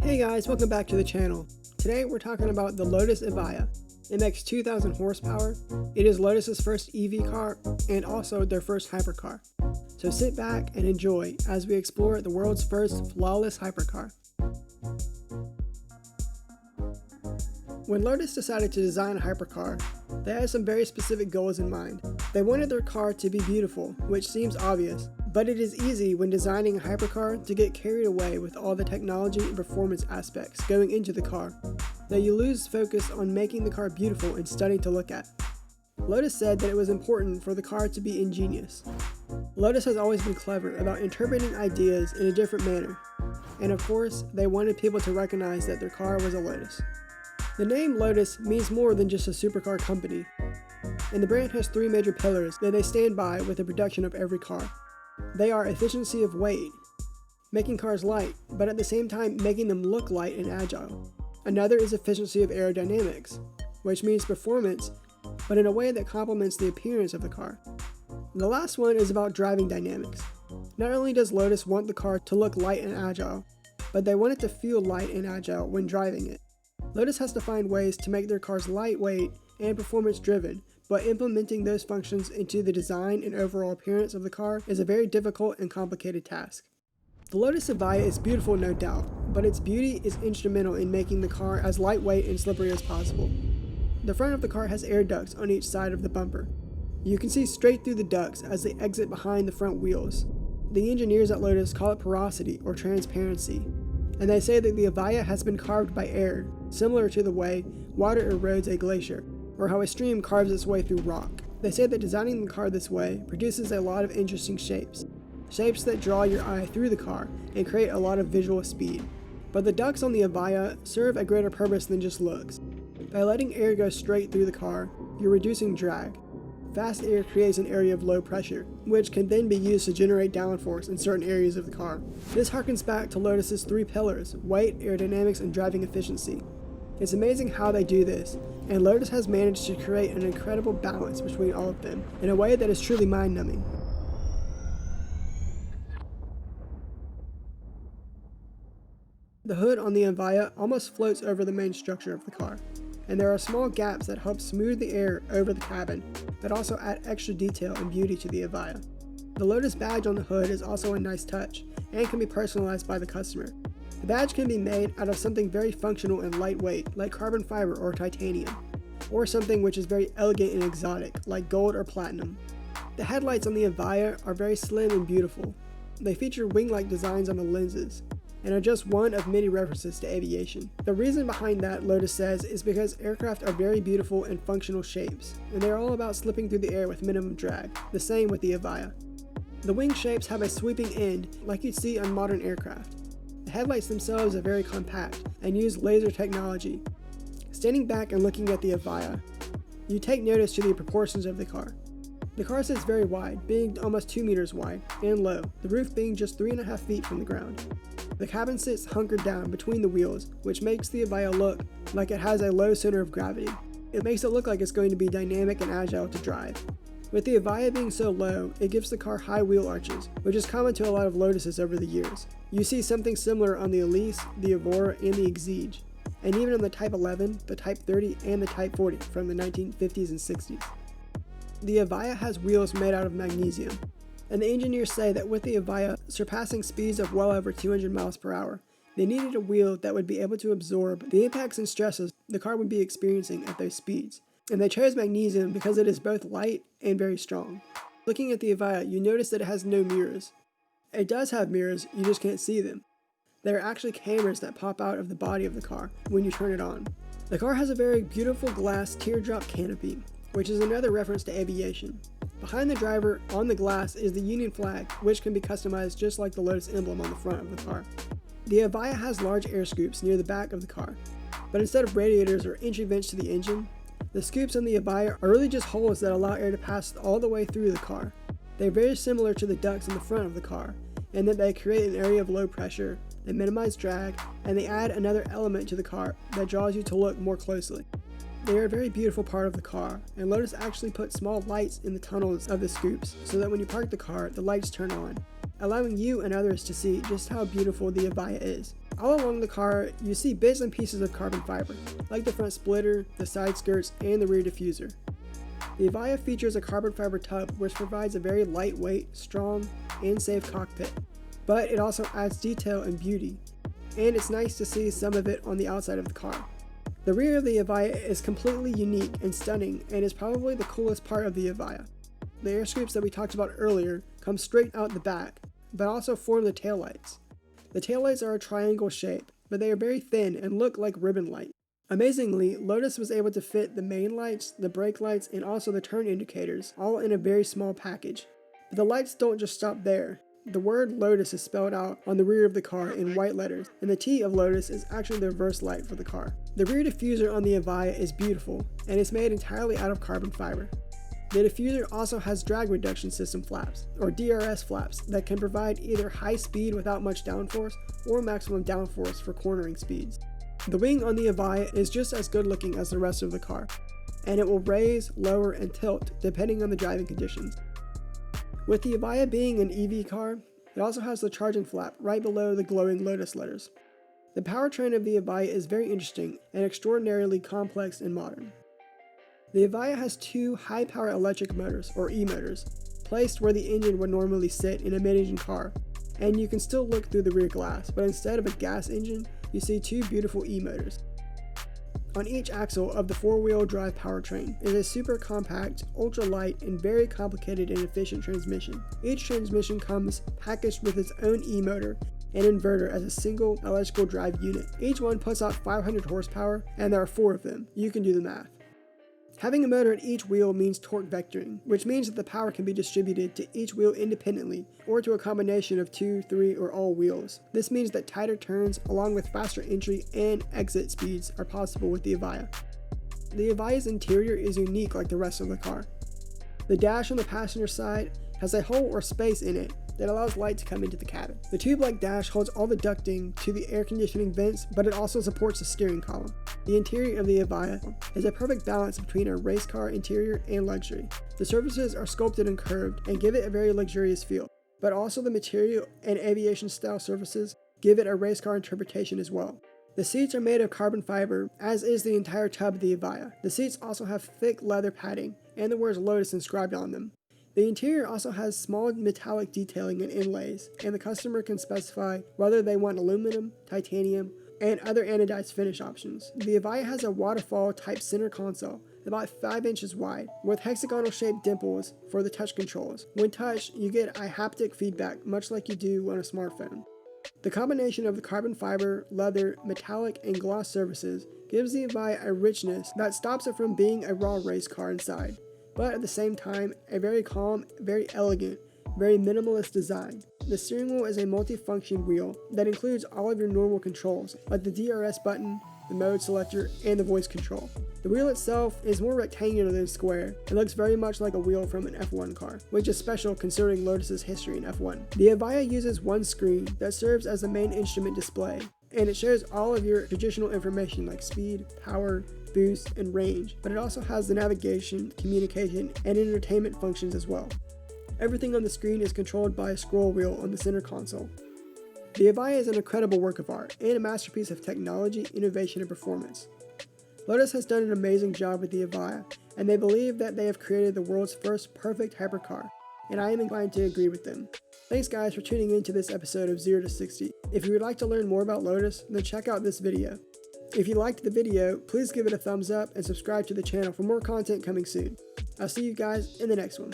Hey guys, welcome back to the channel. Today we're talking about the Lotus Evija. It makes 2,000 horsepower. It is Lotus's first EV car and also their first hypercar. So sit back and enjoy as we explore the world's first flawless hypercar. When Lotus decided to design a hypercar, they had some very specific goals in mind. They wanted their car to be beautiful, which seems obvious, but it is easy when designing a hypercar to get carried away with all the technology and performance aspects going into the car, that you lose focus on making the car beautiful and stunning to look at. Lotus said that it was important for the car to be ingenious. Lotus has always been clever about interpreting ideas in a different manner, and of course, they wanted people to recognize that their car was a Lotus. The name Lotus means more than just a supercar company, and the brand has three major pillars that they stand by with the production of every car. They are efficiency of weight, making cars light, but at the same time making them look light and agile. Another is efficiency of aerodynamics, which means performance, but in a way that complements the appearance of the car. The last one is about driving dynamics. Not only does Lotus want the car to look light and agile, but they want it to feel light and agile when driving it. Lotus has to find ways to make their cars lightweight and performance driven, but implementing those functions into the design and overall appearance of the car is a very difficult and complicated task. The Lotus Evija is beautiful, no doubt, but its beauty is instrumental in making the car as lightweight and slippery as possible. The front of the car has air ducts on each side of the bumper. You can see straight through the ducts as they exit behind the front wheels. The engineers at Lotus call it porosity or transparency, and they say that the Evija has been carved by air, similar to the way water erodes a glacier, or how a stream carves its way through rock. They say that designing the car this way produces a lot of interesting shapes that draw your eye through the car and create a lot of visual speed. But the ducts on the Evija serve a greater purpose than just looks. By letting air go straight through the car, you're reducing drag. Fast air creates an area of low pressure, which can then be used to generate downforce in certain areas of the car. This harkens back to Lotus's three pillars: weight, aerodynamics, and driving efficiency. It's amazing how they do this, and Lotus has managed to create an incredible balance between all of them in a way that is truly mind-numbing. The hood on the Evija almost floats over the main structure of the car, and there are small gaps that help smooth the air over the cabin, that also add extra detail and beauty to the Evija. The Lotus badge on the hood is also a nice touch, and can be personalized by the customer. The badge can be made out of something very functional and lightweight, like carbon fiber or titanium, or something which is very elegant and exotic, like gold or platinum. The headlights on the Evija are very slim and beautiful. They feature wing-like designs on the lenses, and are just one of many references to aviation. The reason behind that, Lotus says, is because aircraft are very beautiful and functional shapes, and they're all about slipping through the air with minimum drag, the same with the Evija. The wing shapes have a sweeping end like you'd see on modern aircraft. The headlights themselves are very compact and use laser technology. Standing back and looking at the Evija, you take notice to the proportions of the car. The car sits very wide, being almost 2 meters wide, and low, the roof being just 3.5 feet from the ground. The cabin sits hunkered down between the wheels, which makes the Evija look like it has a low center of gravity. It makes it look like it's going to be dynamic and agile to drive. With the Evija being so low, it gives the car high wheel arches, which is common to a lot of Lotuses over the years. You see something similar on the Elise, the Evora, and the Exige, and even on the Type 11, the Type 30, and the Type 40 from the 1950s and 60s. The Evija has wheels made out of magnesium, and the engineers say that with the Evija surpassing speeds of well over 200 miles per hour, they needed a wheel that would be able to absorb the impacts and stresses the car would be experiencing at those speeds. And they chose magnesium because it is both light and very strong. Looking at the Evija, you notice that it has no mirrors. It does have mirrors, you just can't see them. There are actually cameras that pop out of the body of the car when you turn it on. The car has a very beautiful glass teardrop canopy, which is another reference to aviation. Behind the driver, on the glass, is the Union flag, which can be customized just like the Lotus emblem on the front of the car. The Evija has large air scoops near the back of the car, but instead of radiators or entry vents to the engine, the scoops on the Evija are really just holes that allow air to pass all the way through the car. They're very similar to the ducts in the front of the car, in that they create an area of low pressure, they minimize drag, and they add another element to the car that draws you to look more closely. They are a very beautiful part of the car, and Lotus actually put small lights in the tunnels of the scoops so that when you park the car, the lights turn on, allowing you and others to see just how beautiful the Evija is. All along the car, you see bits and pieces of carbon fiber, like the front splitter, the side skirts, and the rear diffuser. The Evija features a carbon fiber tub which provides a very lightweight, strong, and safe cockpit, but it also adds detail and beauty, and it's nice to see some of it on the outside of the car. The rear of the Evija is completely unique and stunning and is probably the coolest part of the Evija. The air scoops that we talked about earlier come straight out the back, but also form the taillights. The taillights are a triangle shape, but they are very thin and look like ribbon light. Amazingly, Lotus was able to fit the main lights, the brake lights, and also the turn indicators, all in a very small package. But the lights don't just stop there. The word Lotus is spelled out on the rear of the car in white letters, and the T of Lotus is actually the reverse light for the car. The rear diffuser on the Evija is beautiful, and it's made entirely out of carbon fiber. The diffuser also has drag reduction system flaps, or DRS flaps, that can provide either high speed without much downforce or maximum downforce for cornering speeds. The wing on the Evija is just as good looking as the rest of the car, and it will raise, lower, and tilt depending on the driving conditions. With the Evija being an EV car, it also has the charging flap right below the glowing Lotus letters. The powertrain of the Evija is very interesting and extraordinarily complex and modern. The Evija has two high-power electric motors, or e-motors, placed where the engine would normally sit in a mid-engine car, and you can still look through the rear glass, but instead of a gas engine, you see two beautiful e-motors. On each axle of the four-wheel drive powertrain is a super compact, ultra-light, and very complicated and efficient transmission. Each transmission comes packaged with its own e-motor and inverter as a single electrical drive unit. Each one puts out 500 horsepower, and there are 4 of them. You can do the math. Having a motor at each wheel means torque vectoring, which means that the power can be distributed to each wheel independently or to a combination of 2, 3, or all wheels. This means that tighter turns along with faster entry and exit speeds are possible with the Evija. The Evija's interior is unique like the rest of the car. The dash on the passenger side has a hole or space in it that allows light to come into the cabin. The tube-like dash holds all the ducting to the air conditioning vents, but it also supports the steering column. The interior of the Evija is a perfect balance between a race car interior and luxury. The surfaces are sculpted and curved and give it a very luxurious feel, but also the material and aviation-style surfaces give it a race car interpretation as well. The seats are made of carbon fiber, as is the entire tub of the Evija. The seats also have thick leather padding and the words Lotus inscribed on them. The interior also has small metallic detailing and inlays, and the customer can specify whether they want aluminum, titanium, and other anodized finish options. The Evija has a waterfall type center console, about 5 inches wide, with hexagonal shaped dimples for the touch controls. When touched, you get a haptic feedback much like you do on a smartphone. The combination of the carbon fiber, leather, metallic, and gloss surfaces gives the Evija a richness that stops it from being a raw race car inside, but at the same time, a very calm, very elegant, very minimalist design. The steering wheel is a multi-function wheel that includes all of your normal controls, like the DRS button, the mode selector, and the voice control. The wheel itself is more rectangular than square and looks very much like a wheel from an F1 car, which is special considering Lotus's history in F1. The Evija uses one screen that serves as the main instrument display, and it shows all of your traditional information like speed, power, boost, and range, but it also has the navigation, communication, and entertainment functions as well. Everything on the screen is controlled by a scroll wheel on the center console. The Evija is an incredible work of art and a masterpiece of technology, innovation, and performance. Lotus has done an amazing job with the Evija, and they believe that they have created the world's first perfect hypercar, and I am inclined to agree with them. Thanks guys for tuning in to this episode of 0 to 60. If you would like to learn more about Lotus, then check out this video. If you liked the video, please give it a thumbs up and subscribe to the channel for more content coming soon. I'll see you guys in the next one.